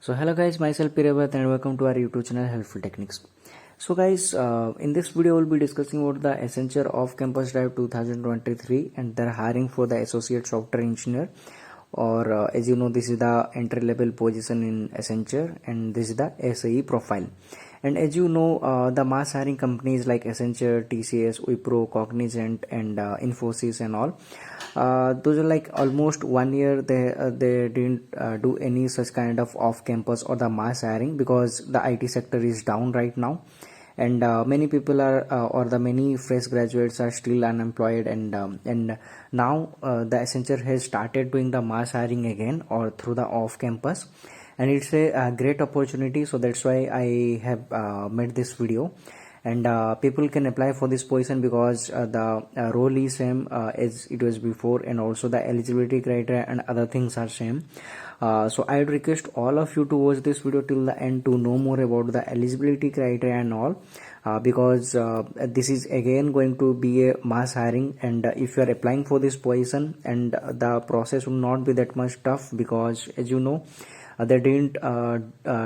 So hello guys, myself Piravat and welcome to our YouTube channel Helpful Techniques. So guys, in this video we'll be discussing about the Accenture off-campus drive 2023 and they're hiring for the associate software engineer, or as you know, this is the entry-level position in Accenture and this is the ASE profile. And as you know, the mass hiring companies like Accenture, TCS, Wipro, Cognizant and Infosys and all, those are like almost 1 year they didn't do any such kind of off-campus or the mass hiring because the IT sector is down right now, and many people are or the many fresh graduates are still unemployed, and now the Accenture has started doing the mass hiring again or through the off-campus, and it's a great opportunity. So that's why I have made this video, and people can apply for this position because the role is same as it was before, and also the eligibility criteria and other things are same. So I would request all of you to watch this video till the end to know more about the eligibility criteria and all, because this is again going to be a mass hiring, and if you are applying for this position, and the process will not be that much tough because as you know, they didn't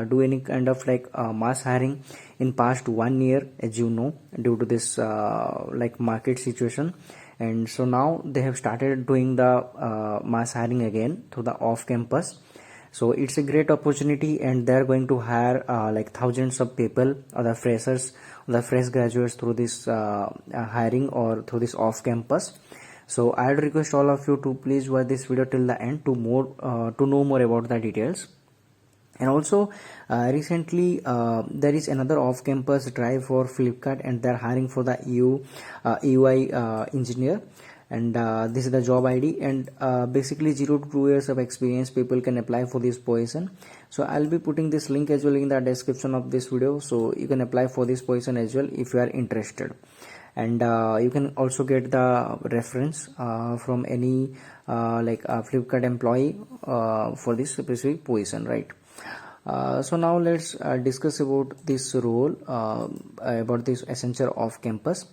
do any kind of like mass hiring in past 1 year, as you know, due to this like market situation, and so now they have started doing the mass hiring again to the off campus. So it's a great opportunity, and they're going to hire like thousands of people or the freshers, the fresh graduates through this hiring or through this off campus. So I would request all of you to please watch this video till the end to know more about the details. And also recently there is another off-campus drive for Flipkart, and they're hiring for the UI engineer, and this is the job ID, and basically 0 to 2 years of experience people can apply for this position. So I'll be putting this link as well in the description of this video, so you can apply for this position as well if you are interested. And you can also get the reference from any like Flipkart employee for this specific position, right? So now let's discuss about this role, about this Accenture off campus.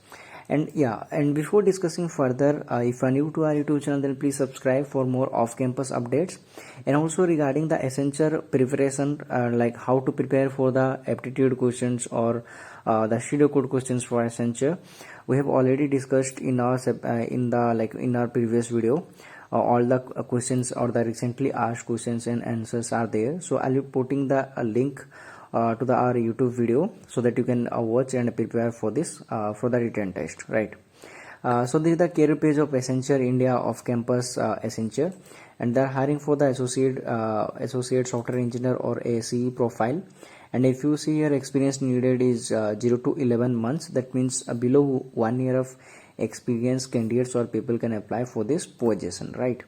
And yeah, and before discussing further, if you are new to our YouTube channel, then please subscribe for more off campus updates. And also regarding the Accenture preparation, like how to prepare for the aptitude questions or the pseudo code questions for Accenture, we have already discussed in our in our previous video. All the questions or the recently asked questions and answers are there, so I'll be putting the link to the our YouTube video so that you can watch and prepare for this for the written test, right? So this is the career page of Accenture India off campus Accenture, and they're hiring for the associate software engineer or ASE profile. And if you see your experience needed is 0 to 11 months, that means below 1 year of experienced candidates or people can apply for this position, right?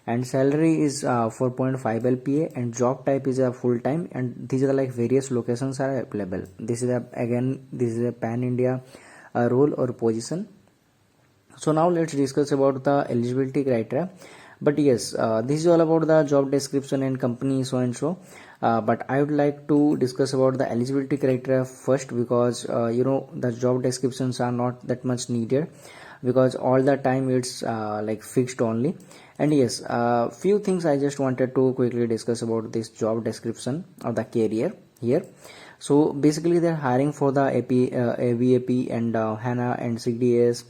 And salary is 4.5 LPA, and job type is a full time, and these are like various locations are available. This is a pan India role or position. So now let's discuss about the eligibility criteria. But yes, this is all about the job description and company so and so, but I would like to discuss about the eligibility criteria first, because you know, the job descriptions are not that much needed because all the time it's like fixed only. And yes, few things I just wanted to quickly discuss about this job description or the career here. So basically they're hiring for the AVAP and HANA and CDS,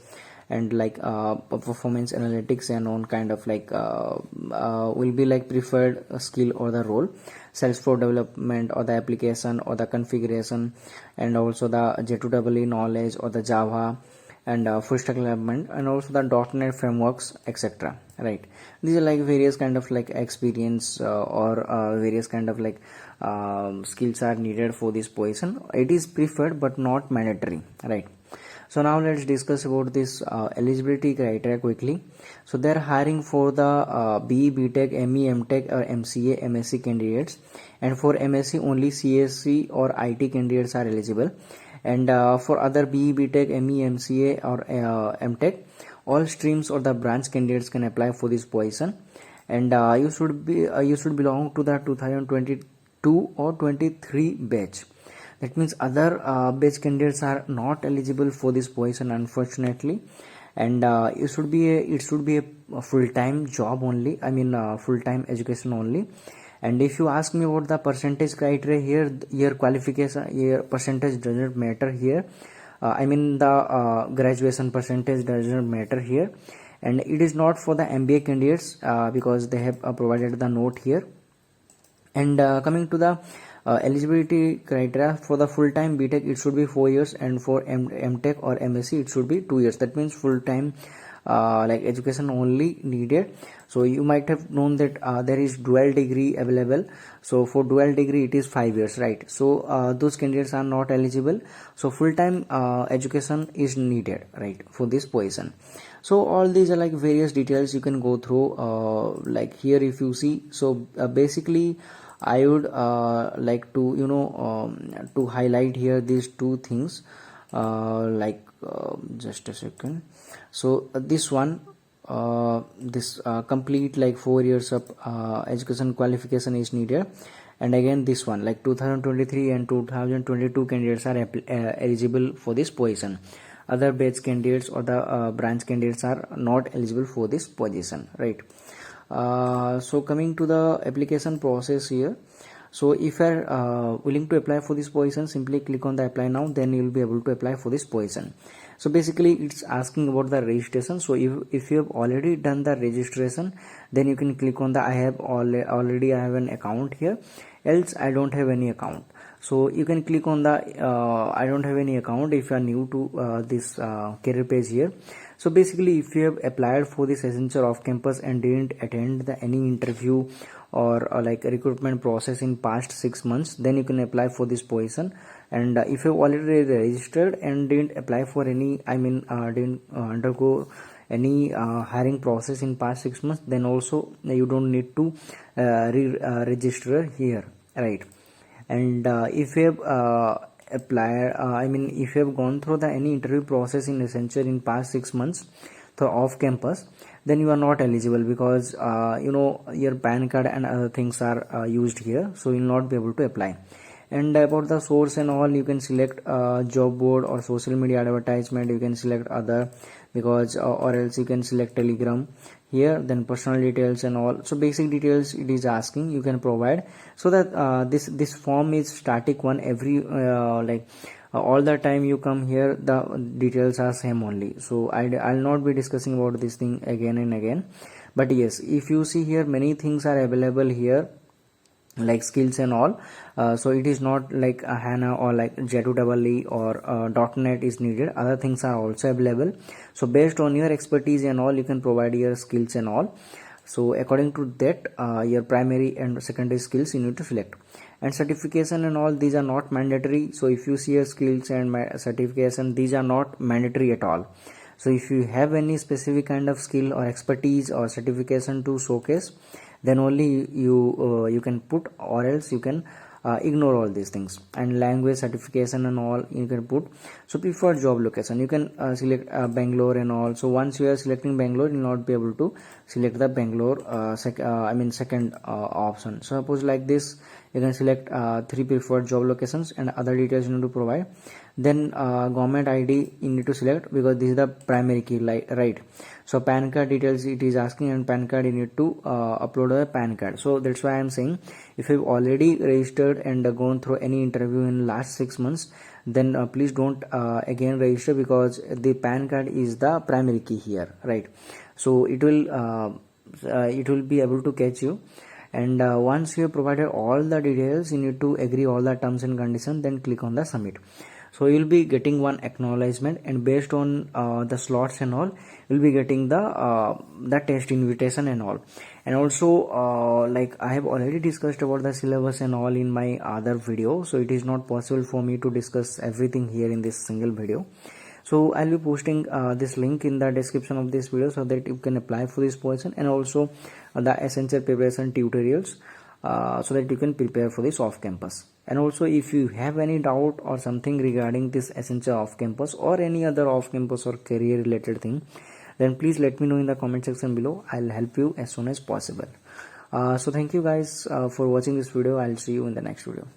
and like performance analytics and on kind of like will be like preferred skill or the role, Salesforce development or the application or the configuration, and also the J2EE knowledge or the Java, and full stack development, and also the .NET frameworks, etc., right? These are like various kind of like experience or various kind of like skills are needed for this position. It is preferred but not mandatory, right? So now let's discuss about this eligibility criteria quickly. So they're hiring for the BE, BTech, ME, MTech or MCA, MSc candidates, and for MSc only CSC or IT candidates are eligible, and for other BE, BTech, ME, MCA or MTech, all streams or the branch candidates can apply for this position. And you should belong to the 2022 or 23 batch. That means other batch candidates are not eligible for this position, unfortunately. And it should be a full-time job only, I mean full-time education only, And if you ask me about the percentage criteria here, your qualification, your percentage doesn't matter here. I mean the graduation percentage doesn't matter here, and it is not for the MBA candidates because they have provided the note here. And coming to the eligibility criteria, for the full-time BTech it should be 4 years, and for MTech or MSc it should be 2 years. That means full-time like education only needed. So you might have known that there is dual degree available. So for dual degree it is 5 years, right? So those candidates are not eligible. So full-time education is needed, right, for this position. So all these are like various details you can go through, like here if you see. So basically I would like to to highlight here these two things, just a second. So this one, this complete like 4 years of education qualification is needed. And again this one, like 2023 and 2022 candidates are eligible for this position. Other batch candidates or the branch candidates are not eligible for this position, right? So coming to the application process here. So if you are willing to apply for this position, simply click on the apply now, then you will be able to apply for this position. So basically it's asking about the registration. So if you have already done the registration, then you can click on the I have already I have an account here, else I don't have any account. So you can click on the I don't have any account if you are new to this career page here. So basically if you have applied for this Accenture off campus and didn't attend any interview or like a recruitment process in past 6 months, then you can apply for this position. And if you have already registered and didn't apply for any, didn't undergo any hiring process in past 6 months, then also you don't need to register here, right? And if you have applied, if you have gone through the any interview process in Accenture in past 6 months so off campus, then you are not eligible because your PAN card and other things are used here, so you will not be able to apply. And about the source and all, you can select job board or social media advertisement, you can select other, because or else you can select Telegram here. Then personal details and all, so basic details it is asking, you can provide. So that this form is static one, every all the time you come here the details are same only. So I'll not be discussing about this thing again and again. But yes, if you see here, many things are available here, like skills and all. So it is not like a HANA or like J2EE or .NET is needed, other things are also available. So based on your expertise and all, you can provide your skills and all. So according to that, your primary and secondary skills you need to select. And certification and all, these are not mandatory. So if you see your skills and certification, these are not mandatory at all. So if you have any specific kind of skill or expertise or certification to showcase, then only you can put, or else you can ignore all these things. And language certification and all you can put. So preferred job location, you can select Bangalore and all. So once you are selecting Bangalore, you will not be able to select the Bangalore second option. So suppose like this, you can select 3 preferred job locations and other details you need to provide. Then government ID you need to select, because this is the primary key, right? So PAN card details it is asking, and PAN card you need to upload a PAN card. So that's why I'm saying, if you've already registered and gone through any interview in last 6 months, then please don't again register, because the PAN card is the primary key here, right? So it will be able to catch you. And once you have provided all the details, you need to agree all the terms and conditions, then click on the submit. So you'll be getting one acknowledgement, and based on the slots and all, you'll be getting the test invitation and all. And also like I have already discussed about the syllabus and all in my other video, so it is not possible for me to discuss everything here in this single video. So I'll be posting this link in the description of this video, so that you can apply for this position, and also the Accenture preparation tutorials, so that you can prepare for this off campus. And also if you have any doubt or something regarding this Accenture off campus or any other off campus or career related thing, then please let me know in the comment section below. I'll help you as soon as possible. So thank you guys for watching this video. I'll see you in the next video.